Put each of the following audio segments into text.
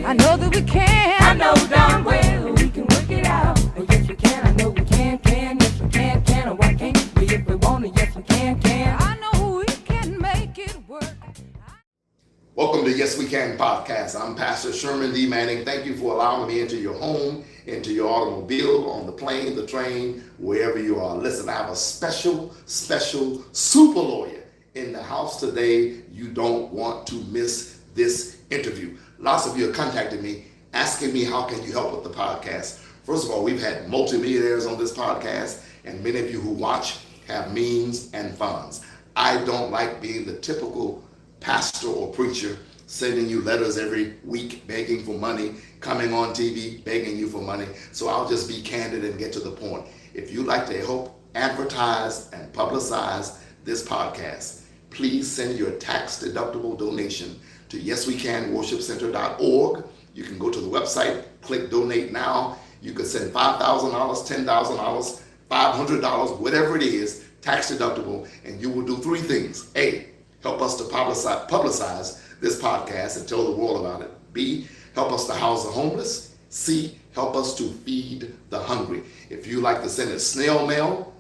I know that we can. I know darn well we can work it out. Oh, yes, we can. I know we can. Yes, we can. Oh, why can't we if we want to? Yes, we can. I know we can make it work. Welcome to Yes We Can podcast. I'm Pastor Sherman D.Manning. Thank you for allowing me into your home, into your automobile, on the plane, the train, wherever you are. Listen, I have a special super lawyer in the house today. You don't want to miss this interview. Lots of you have contacted me asking me how can you help with the podcast. First of all, we've had multimillionaires on this podcast, and many of you who watch have means and funds. I don't like being the typical pastor or preacher sending you letters every week begging for money, coming on TV begging you for money. So I'll just be candid and get to the point. If you'd like to help advertise and publicize this podcast, please send your tax-deductible donation to yeswecanworshipcenter.org. You can go to the website, click donate now. You can send $5,000, $10,000, $500, whatever it is, tax-deductible, and you will do three things. A, help us to publicize this podcast and tell the world about it. B, help us to house the homeless. C, help us to feed the hungry. If you like to send it snail mail,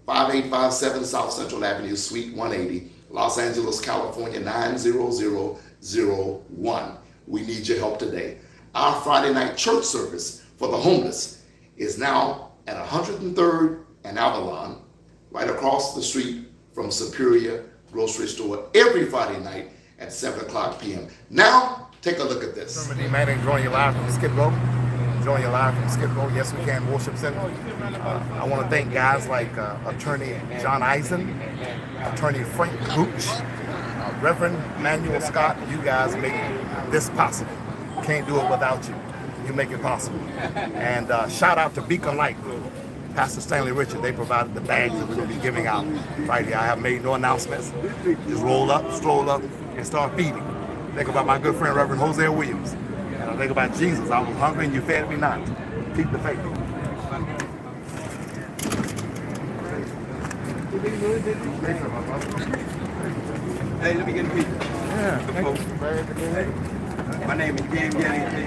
5857 South Central Avenue, Suite 180, Los Angeles, California, 90001. We need your help today. Our Friday night church service for the homeless is now at 103rd and Avalon, right across the street from Superior Grocery Store, every Friday night at 7 o'clock p.m. Now, take a look at this. Sherman D.Manning joining you live from Skid Row. Joining you live from Skid Row, Yes We Can Worship Center. I want to thank guys like Attorney John Eisen, Attorney Frank Gooch, Reverend Manuel Scott. You guys make this possible. Can't do it without you. You make it possible. And shout out to Beacon Light, Pastor Stanley Richard. They provided the bags that we're going to be giving out right here. I have made no announcements. Just roll up, stroll up, and start feeding. Think about my good friend Reverend Hosea Williams. And I think about Jesus. I was hungry and you fed me not. Keep the faith. Hey, let me get a picture. Yeah, The folks. My name is James Yanni.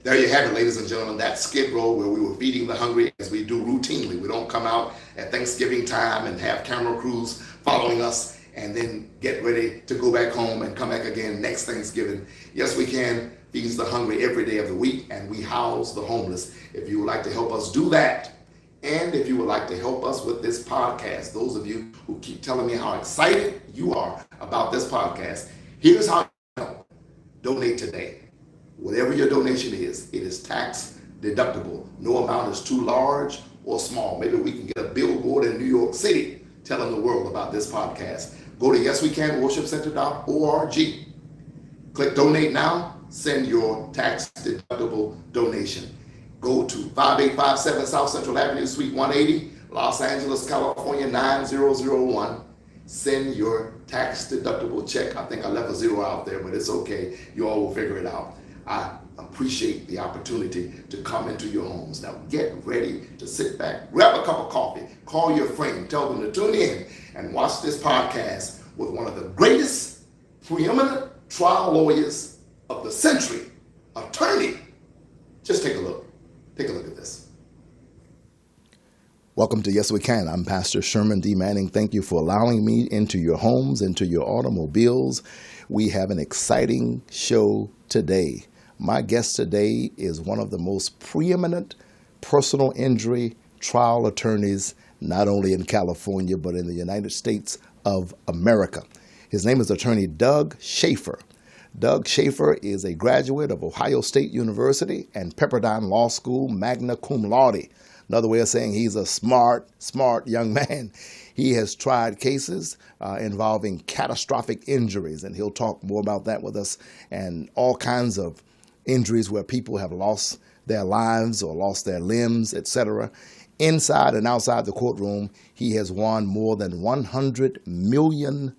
There you have it, ladies and gentlemen. That's Skid Row, where we were feeding the hungry as we do routinely. We don't come out at Thanksgiving time and have camera crews following us and then get ready to go back home and come back again next Thanksgiving. Yes, we can feed the hungry every day of the week, and we house the homeless. If you would like to help us do that, and if you would like to help us with this podcast, those of you who keep telling me how excited you are about this podcast, here's how you help. Donate today. Whatever your donation is, it is tax deductible. No amount is too large or small. Maybe we can get a billboard in New York City telling the world about this podcast. Go to yeswecanworshipcenter.org. Click donate now. Send your tax deductible donation. Go to 5857 South Central Avenue, Suite 180, Los Angeles, California, 90001. Send your tax deductible check. I think I left a zero out there, but it's okay. You all will figure it out. I appreciate the opportunity to come into your homes. Now get ready to sit back, grab a cup of coffee, call your friend, tell them to tune in and watch this podcast with one of the greatest, preeminent trial lawyers of the century, attorney. Just take a look. Take a look at this. Welcome to Yes We Can. I'm Pastor Sherman D.Manning. Thank you for allowing me into your homes, into your automobiles. We have an exciting show today. My guest today is one of the most preeminent personal injury trial attorneys, not only in California, but in the United States of America. His name is Attorney Doug Shaffer. Doug Shaffer is a graduate of Ohio State University and Pepperdine Law School, magna cum laude. Another way of saying he's a smart young man. He has tried cases involving catastrophic injuries, and he'll talk more about that with us, and all kinds of injuries where people have lost their lives or lost their limbs, etc. Inside and outside the courtroom, he has won more than $100 million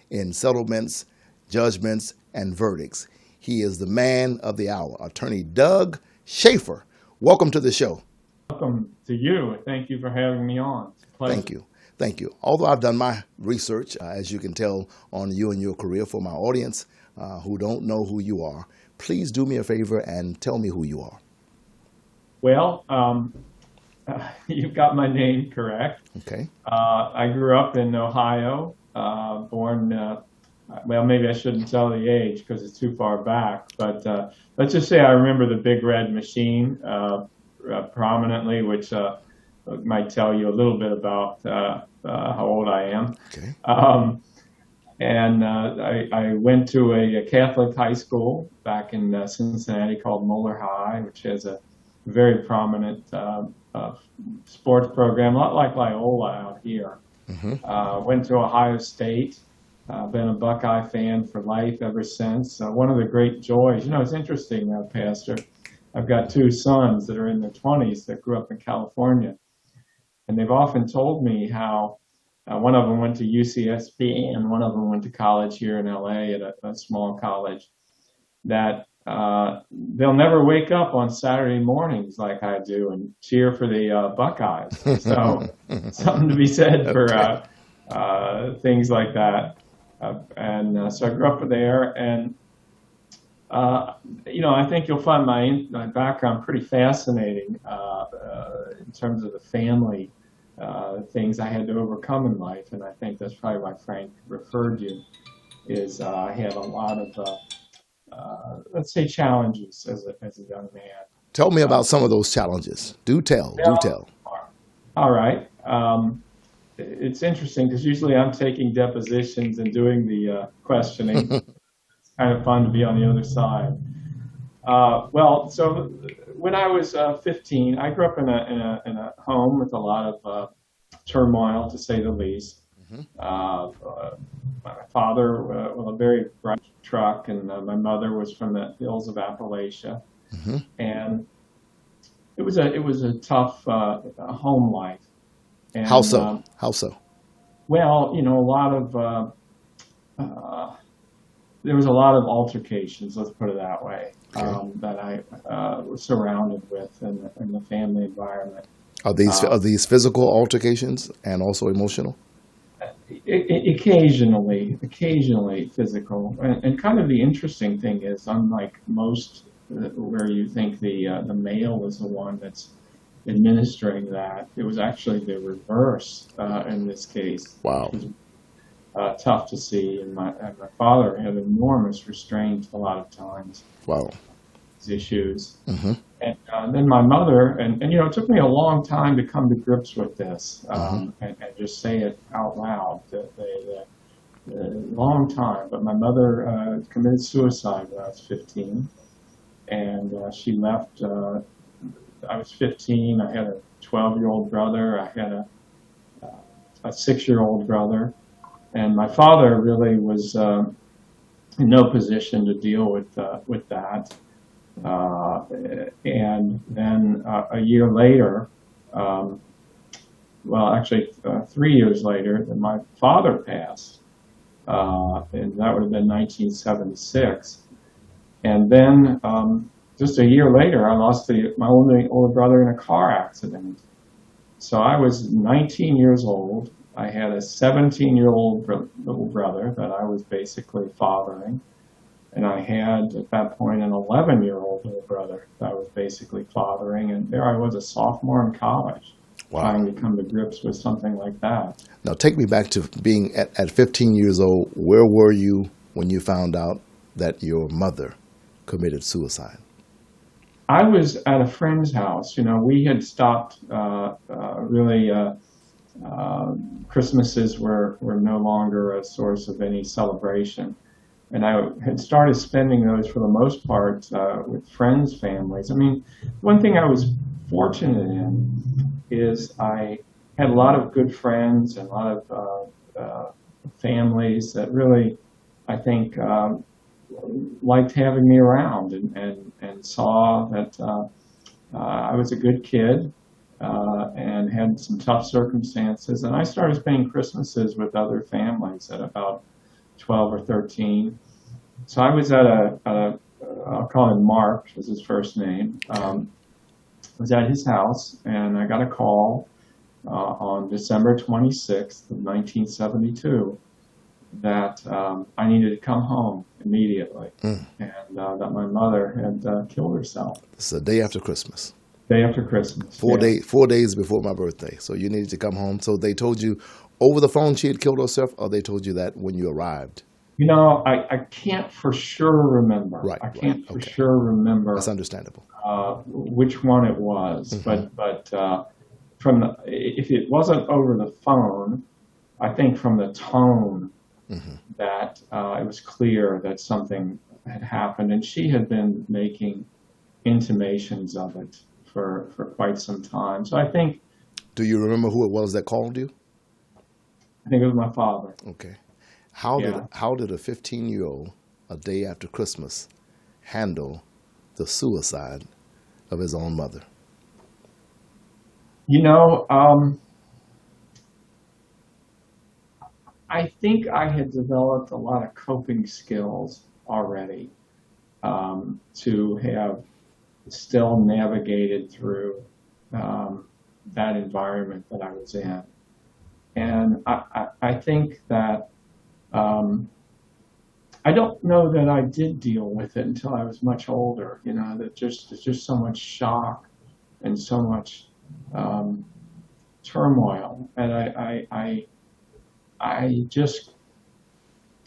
in settlements, judgments, and verdicts. He is the man of the hour, Attorney Doug Shaffer. Welcome to the show. Welcome to you. Thank you for having me on. It's a pleasure. Thank you. Thank you. Although I've done my research, as you can tell, on you and your career, for my audience who don't know who you are, please do me a favor and tell me who you are. Well, you've got my name correct. Okay. I grew up in Ohio, born, well, maybe I shouldn't tell the age because it's too far back, but let's just say I remember the Big Red Machine prominently, which might tell you a little bit about how old I am. Okay. And I went to a Catholic high school back in Cincinnati called Moeller High, which has a very prominent sports program, a lot like Loyola out here. Mm-hmm. Went to Ohio State. Been a Buckeye fan for life ever since. One of the great joys, it's interesting, Pastor. I've got two sons that are in their 20s that grew up in California. And they've often told me how one of them went to UCSB and one of them went to college here in LA at a small college, that they'll never wake up on Saturday mornings like I do and cheer for the Buckeyes. So something to be said for things like that. So I grew up there, and I think you'll find my background pretty fascinating in terms of the family things I had to overcome in life, and I think that's probably why Frank referred you, is I had a lot of, let's say, challenges as a young man. Tell me about some of those challenges. Do tell. All right. It's interesting because usually I'm taking depositions and doing the questioning. It's kind of fun to be on the other side. So when I was 15, I grew up in a home with a lot of turmoil, to say the least. Mm-hmm. My father was a very bright truck, and my mother was from the hills of Appalachia. Mm-hmm. And it was a tough home life. And, How so? Well, a lot of there was a lot of altercations, let's put it that way, okay, that I was surrounded with in the family environment. Are these physical altercations and also emotional? Occasionally physical. And kind of the interesting thing is, unlike most where you think the male is the one that's administering that, it was actually the reverse in this case. Wow. It was tough to see, and my father had enormous restraint a lot of times. Wow. Issues. Mm-hmm. And then my mother, and it took me a long time to come to grips with this, and just say it out loud, a long time. But my mother committed suicide when I was 15, and she left. I was 15. I had a 12-year-old brother. I had a 6-year-old brother, and my father really was in no position to deal with that. And then a year later, actually 3 years later, then my father passed, and that would have been 1976. And then just a year later, I lost my older brother in a car accident. So I was 19 years old. I had a 17-year-old little brother that I was basically fathering. And I had, at that point, an 11-year-old little brother that I was basically fathering. And there I was, a sophomore in college, trying to come to grips with something like that. Now, take me back to being at 15 years old. Where were you when you found out that your mother committed suicide? I was at a friend's house. We had stopped really. Christmases were no longer a source of any celebration. And I had started spending those, for the most part, with friends' families. I mean, one thing I was fortunate in is I had a lot of good friends and a lot of families that really, I think, liked having me around and saw that I was a good kid and had some tough circumstances. And I started spending Christmases with other families at about 12 or 13. So I was at I'll call him Mark, was his first name. Was at his house, and I got a call on December 26th of 1972 that I needed to come home immediately, and that my mother had killed herself. It's the day after Christmas. Day after Christmas. 4 days before my birthday. So you needed to come home. So they told you over the phone she had killed herself, or they told you that when you arrived? You know, I can't for sure remember. Right. I can't for okay. sure remember. That's understandable. Which one it was, but from if it wasn't over the phone, I think from the tone that it was clear that something had happened, and she had been making intimations of it for quite some time. So I think. Do you remember who it was that called you? I think it was my father. Okay. How did a 15-year-old, a day after Christmas, handle the suicide of his own mother? You know, I think I had developed a lot of coping skills already to have still navigated through that environment that I was in. And I think that I don't know that I did deal with it until I was much older. You know, that there's just so much shock and so much turmoil, and I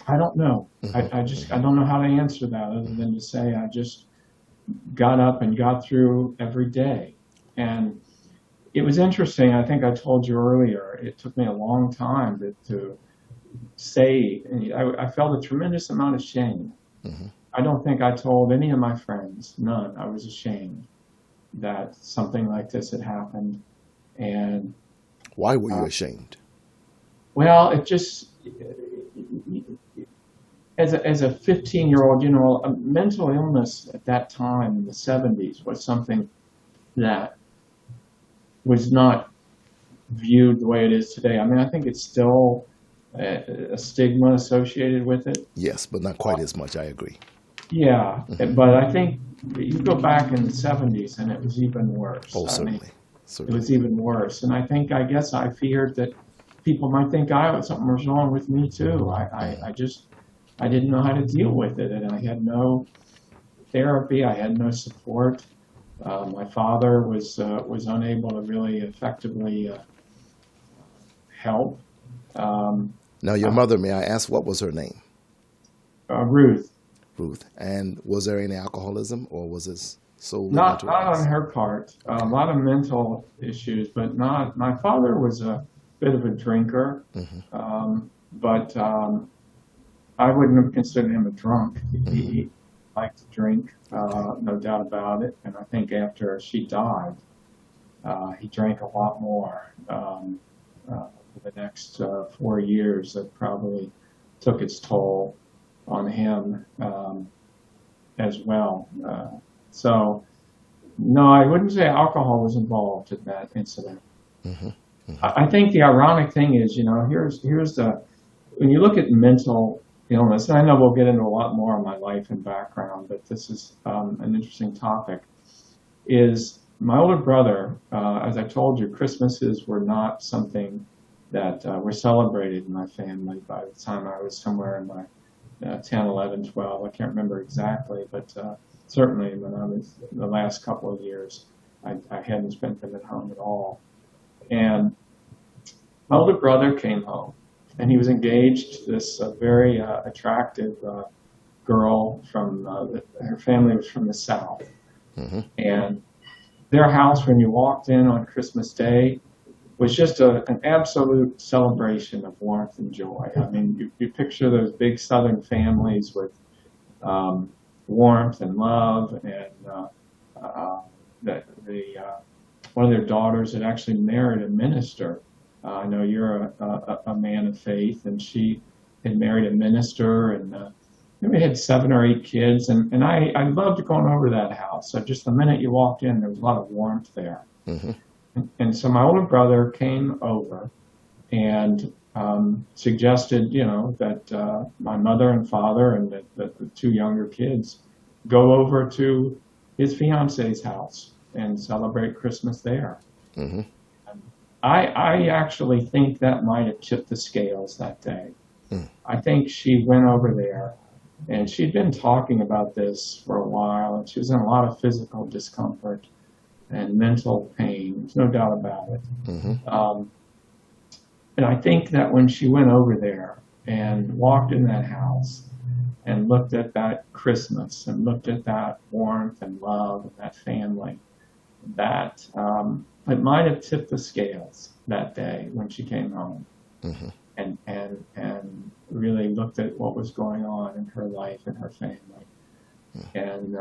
don't know. I don't know how to answer that other than to say I just got up and got through every day. And it was interesting. I think I told you earlier, it took me a long time to say, I felt a tremendous amount of shame. I don't think I told any of my friends, none. I was ashamed that something like this had happened. And why were you ashamed? Well, it just, as a 15-year-old, you know, a mental illness at that time in the 70s was something that was not viewed the way it is today. I mean, I think it's still a stigma associated with it. Yes, but not quite as much. I agree. Yeah, but I think you go back in the 70s and it was even worse. Oh, certainly. I mean, it was even worse. And I guess I feared that people might think something was wrong with me too. I didn't know how to deal with it, and I had no therapy. I had no support. My father was unable to really effectively help. Now, your mother, may I ask, what was her name? Ruth. Ruth. And was there any alcoholism, or was it solely not on her part? A lot of mental issues, but not. My father was a bit of a drinker, but I wouldn't have considered him a drunk. He liked to drink, no doubt about it. And I think after she died, he drank a lot more. For the next 4 years, that probably took its toll on him as well. So, no, I wouldn't say alcohol was involved in that incident. I think the ironic thing is, you know, here's when you look at mental illness, and I know we'll get into a lot more of my life and background, but this is an interesting topic, is my older brother, as I told you, Christmases were not something that were celebrated in my family by the time I was somewhere in my 10, 11, 12. I can't remember exactly, but certainly when I was the last couple of years, I hadn't spent them at home at all. And my older brother came home, and he was engaged to this very attractive girl from, her family was from the South. And their house, when you walked in on Christmas Day, was just an absolute celebration of warmth and joy. I mean, you picture those big Southern families with warmth and love, and one of their daughters had actually married a minister. I know you're a man of faith, and she had married a minister, and we had 7 or 8 kids, and I loved going over that house. So just the minute you walked in, there was a lot of warmth there. And so my older brother came over, and suggested, that my mother and father and that the two younger kids go over to his fiance's house and celebrate Christmas there. Mm-hmm. I actually think that might have tipped the scales that day. Mm. I think she went over there, and she'd been talking about this for a while, and she was in a lot of physical discomfort and mental pain. There's no doubt about it. Mm-hmm. And I think that when she went over there and walked in that house and looked at that Christmas and looked at that warmth and love and that family, that it might have tipped the scales that day when she came home. Mm-hmm. And really looked at what was going on in her life and her family. And,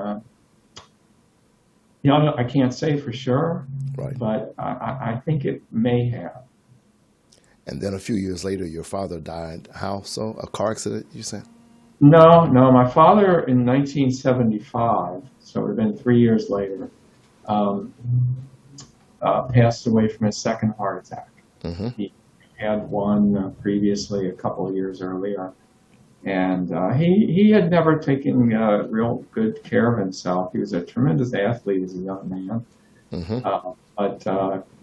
I can't say for sure, Right. but I think it may have. And then a few years later, your father died. How so? A car accident, you said? No, my father in 1975, so it would have been 3 years later, passed away from his second heart attack. Mm-hmm. He had one previously a couple of years earlier, and he had never taken real good care of himself. He was a tremendous athlete as a young man, Mm-hmm. but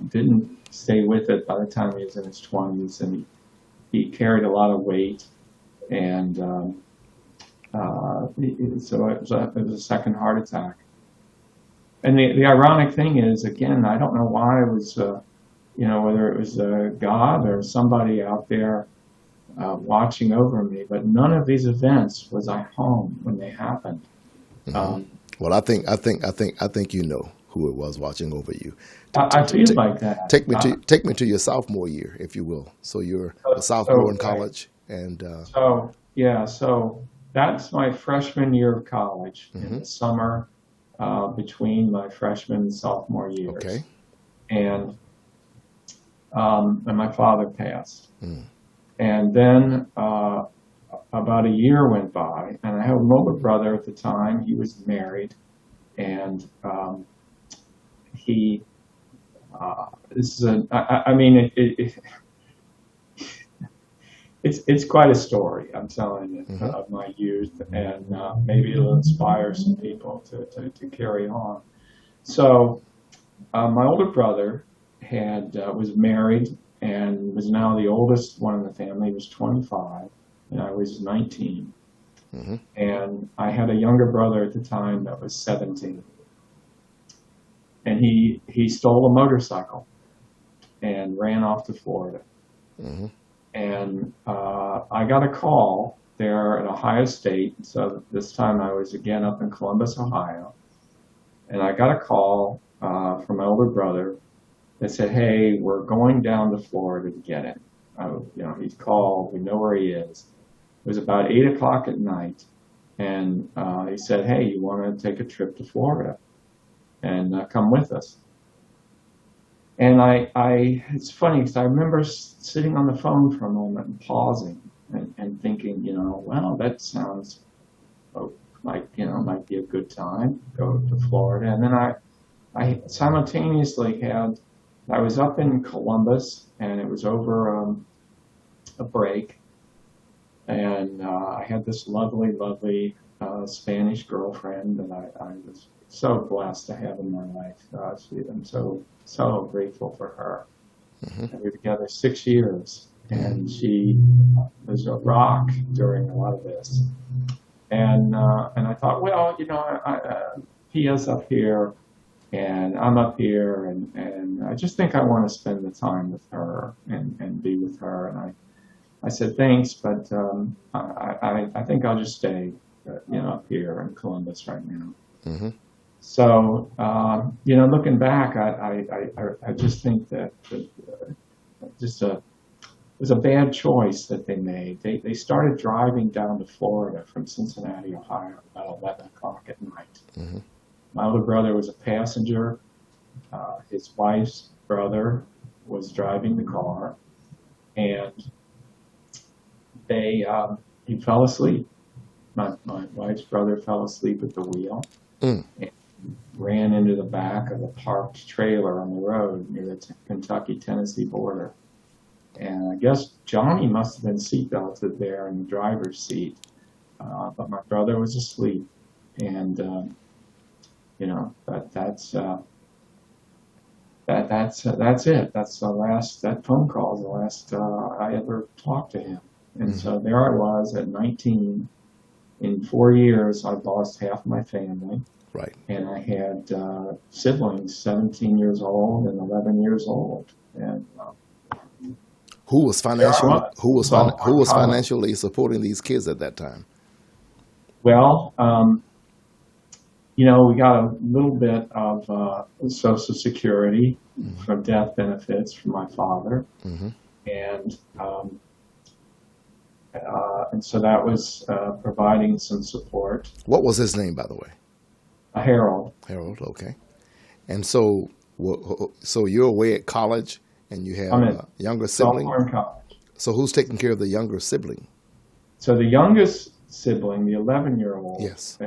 didn't stay with it by the time he was in his 20s, and he carried a lot of weight, and so it was a second heart attack. And the ironic thing is, again, I don't know why it was, whether it was God or somebody out there watching over me, but none of these events was I home when they happened. Mm-hmm. Well, I think you know who it was watching over you. I feel like that. Take me to your sophomore year, if you will. So you're a sophomore in college, and so that's my freshman year of college, Mm-hmm. in the summer between my freshman and sophomore years. Okay. And my father passed. Mm. And then about a year went by, and I had an older brother at the time. He was married, and he. This is it's quite a story. I'm telling you, Mm-hmm. of my youth, and maybe it'll inspire some people to carry on. So, my older brother was married and was now the oldest one in the family. He was 25, and I was 19. Mm-hmm. And I had a younger brother at the time that was 17. And he stole a motorcycle and ran off to Florida. Mm-hmm. And I got a call there at Ohio State. So this time I was again up in Columbus, Ohio. And I got a call from my older brother that said, "Hey, we're going down to Florida to get him." He's called. We know where he is. It was about 8 o'clock at night. And he said, "Hey, you want to take a trip to Florida and come with us?" And it's funny because I remember sitting on the phone for a moment and pausing and thinking, well, that sounds like, might be a good time, go to Florida. And then I simultaneously I was up in Columbus, and it was over a break. And I had this lovely, lovely Spanish girlfriend that I was so blessed to have in my life. I'm so grateful for her. Mm-hmm. And we were together 6 years, and she was a rock during a lot of this. And I thought, well, Pia's up here, and I'm up here, and I just think I want to spend the time with her and be with her. And I said, thanks, but I think I'll just stay, up here in Columbus right now. Mm-hmm. So, looking back, I just think that it was a bad choice that they made. They started driving down to Florida from Cincinnati, Ohio, about 11 o'clock at night. Mm-hmm. My older brother was a passenger. His wife's brother was driving the car, and he fell asleep. My wife's brother fell asleep at the wheel. Mm. And ran into the back of a parked trailer on the road near the Kentucky-Tennessee border. And I guess Johnny must have been seatbelted there in the driver's seat, but my brother was asleep. And that's it. That's the last. That phone call is the last I ever talked to him. And so there I was at 19. In 4 years, I lost half my family. Right. And I had siblings, 17 years old and 11 years old. And who was financially supporting these kids at that time? Well, we got a little bit of Social Security for death benefits from my father, and so that was providing some support. What was his name, by the way? Harold. Harold, okay. And so you're away at college, and you have a younger sibling. Sophomore in college. So who's taking care of the younger sibling? So the youngest sibling, the 11-year-old, yes,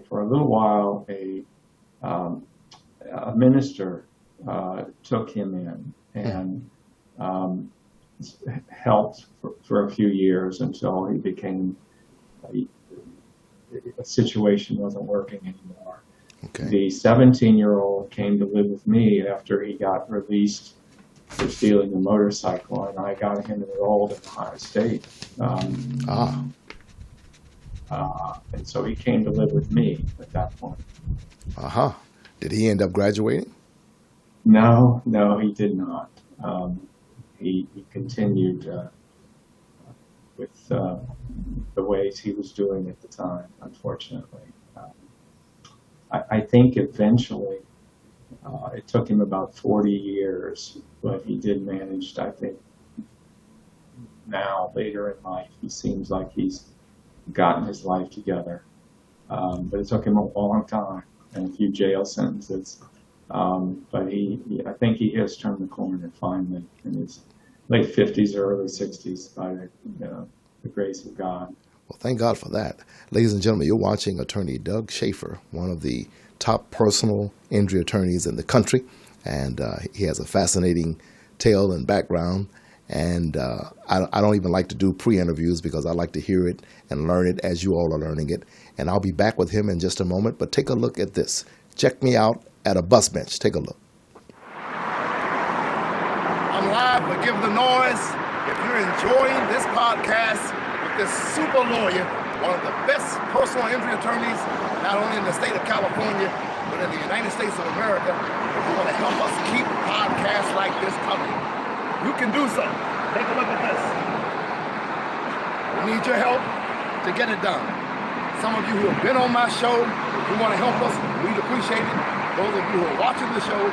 for a little while, a minister took him in and helped for a few years until he became a situation wasn't working anymore. Okay. The 17-year-old came to live with me after he got released for stealing a motorcycle, and I got him enrolled in Ohio State. And so he came to live with me at that point. Did he end up graduating? No, he did not. He continued with the ways he was doing at the time, unfortunately. I think eventually, it took him about 40 years, but he did manage, I think, now, later in life, he seems like he's gotten his life together. But it took him a long time and a few jail sentences. But I think he has turned the corner finally in his late 50s or early 60s by the grace of God. Well, thank God for that. Ladies and gentlemen, you're watching attorney Doug Shaffer, one of the top personal injury attorneys in the country. And he has a fascinating tale and background. And I don't even like to do pre-interviews because I like to hear it and learn it as you all are learning it. And I'll be back with him in just a moment. But take a look at this. Check me out at a bus bench. Take a look. I'm live, forgive the noise. If you're enjoying this podcast with this super lawyer, one of the best personal injury attorneys, not only in the state of California, but in the United States of America, if you want to help us keep podcasts like this coming, you can do so. Take a look at this. We need your help to get it done. Some of you who have been on my show, if you want to help us, we'd appreciate it. Those of you who are watching the show,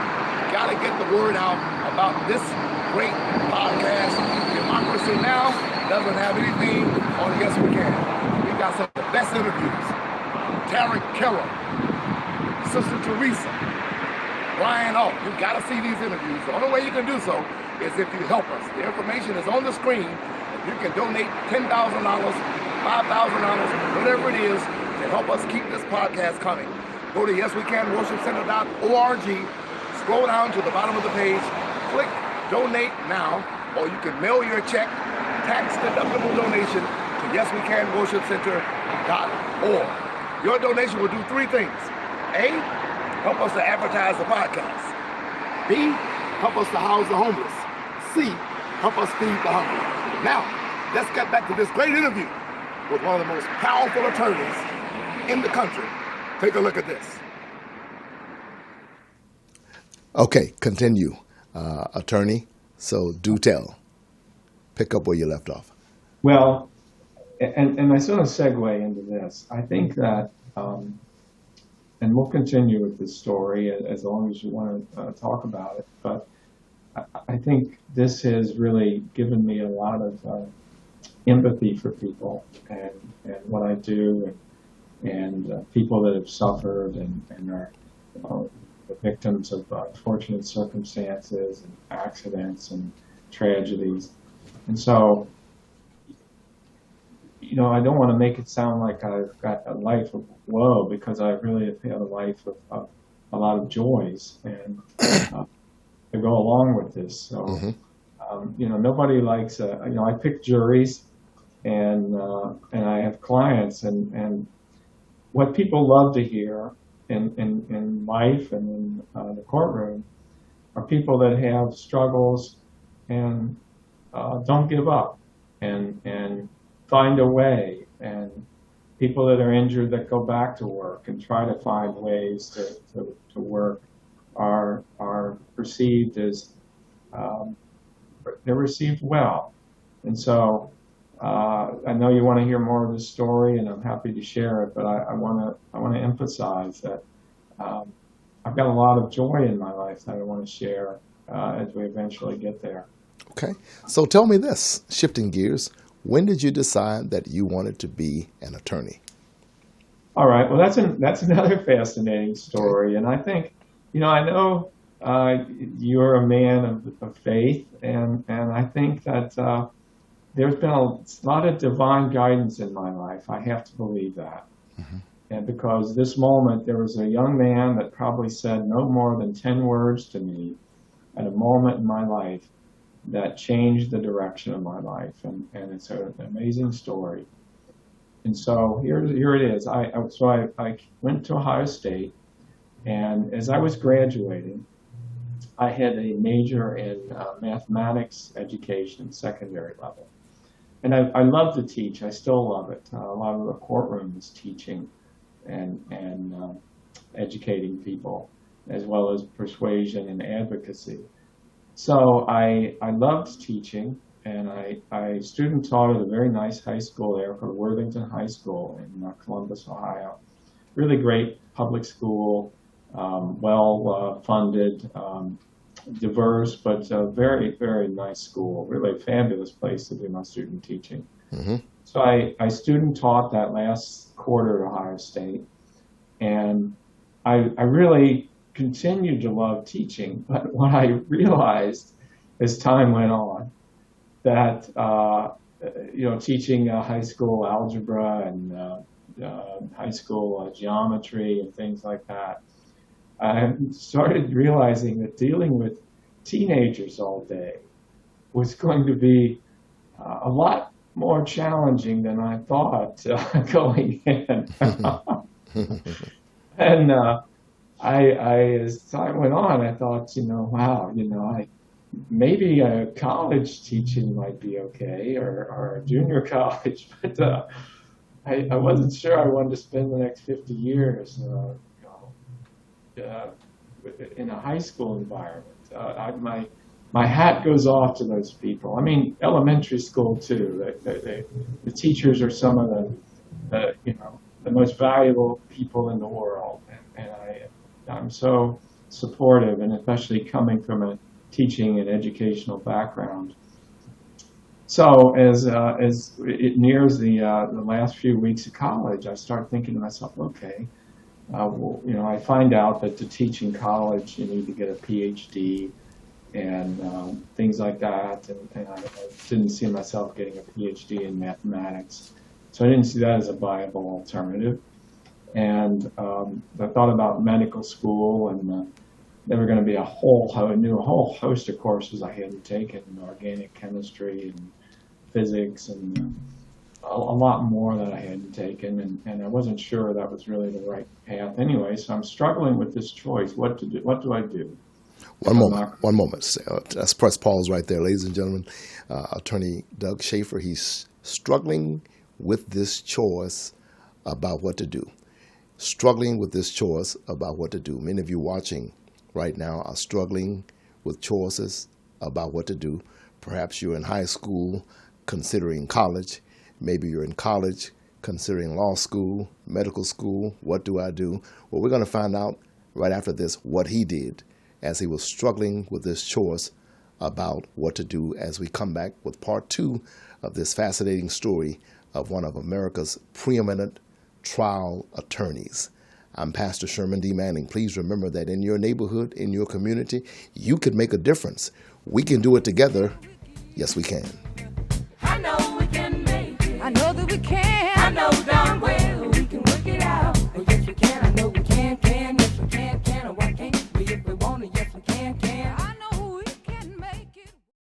got to get the word out about this great podcast. Democracy Now! Doesn't have anything on Yes We Can. We've got some of the best interviews. Tarek Keller, Sister Teresa, Brian Alt. You've got to see these interviews. The only way you can do so is if you help us. The information is on the screen. You can donate $10,000, $5,000, whatever it is to help us keep this podcast coming. Go to YesWeCanWorshipCenter.org, scroll down to the bottom of the page, click Donate Now, or you can mail your check, tax-deductible donation to YesWeCanWorshipCenter.org. Your donation will do three things. A, help us to advertise the podcast. B, help us to house the homeless. C, help us feed the hungry. Now, let's get back to this great interview with one of the most powerful attorneys in the country. Take a look at this. Okay, continue, attorney. So do tell. Pick up where you left off. Well, and I sort of segue into this. I think that, and we'll continue with this story as long as you want to talk about it, but I think this has really given me a lot of empathy for people and what I do and people that have suffered and are the victims of unfortunate circumstances and accidents and tragedies. And so, I don't want to make it sound like I've got a life of woe, because I really have had a life of a lot of joys and to go along with this. So Nobody likes, I pick juries, and I have clients, and what people love to hear in life and in the courtroom are people that have struggles and don't give up and find a way, and people that are injured that go back to work and try to find ways to work are perceived as they're received well. And so I know you want to hear more of this story, and I'm happy to share it, but I want to emphasize that I've got a lot of joy in my life that I want to share as we eventually get there. Okay. So tell me this, shifting gears, when did you decide that you wanted to be an attorney? All right. Well, that's another fascinating story. And I think, I know you're a man of faith, and I think that there's been a lot of divine guidance in my life. I have to believe that. Mm-hmm. And because this moment, there was a young man that probably said no more than 10 words to me at a moment in my life that changed the direction of my life. And it's an amazing story. And so here it is. I went to Ohio State, and as I was graduating, I had a major in mathematics education, secondary level. And I love to teach. I still love it. A lot of the courtroom is teaching and educating people, as well as persuasion and advocacy. So I loved teaching, and I student taught at a very nice high school there called Worthington High School in Columbus, Ohio. Really great public school, well funded, diverse, but very, very nice school. Really a fabulous place to do my student teaching. Mm-hmm. So I student taught that last quarter at Ohio State, and I really continued to love teaching. But what I realized as time went on, that teaching high school algebra and high school geometry and things like that, I started realizing that dealing with teenagers all day was going to be a lot more challenging than I thought going in. And as time went on, I thought, wow, maybe college teaching might be okay, or junior college, but I wasn't sure I wanted to spend the next 50 years in a high school environment. My hat goes off to those people. I mean, elementary school too. The teachers are some of the most valuable people in the world, and I'm so supportive, and especially coming from a teaching and educational background. So as it nears the last few weeks of college, I start thinking to myself, okay. I find out that to teach in college, you need to get a PhD and things like that. And I didn't see myself getting a PhD in mathematics. So I didn't see that as a viable alternative. And I thought about medical school, and there were going to be a whole host of courses I hadn't taken, organic chemistry and physics and a lot more that I hadn't taken, and I wasn't sure that was really the right path anyway. So I'm struggling with this choice. What to do? What do I do? One moment. Let's press pause right there, ladies and gentlemen. Attorney Doug Shaffer, he's struggling with this choice about what to do. Struggling with this choice about what to do. Many of you watching right now are struggling with choices about what to do. Perhaps you're in high school considering college. Maybe you're in college considering law school, medical school. What do I do? Well, we're going to find out right after this what he did as he was struggling with this choice about what to do, as we come back with part 2 of this fascinating story of one of America's preeminent trial attorneys. I'm Pastor Sherman D.Manning. Please remember that in your neighborhood, in your community, you could make a difference. We can do it together. Yes, we can. I know that we can. I know darn well.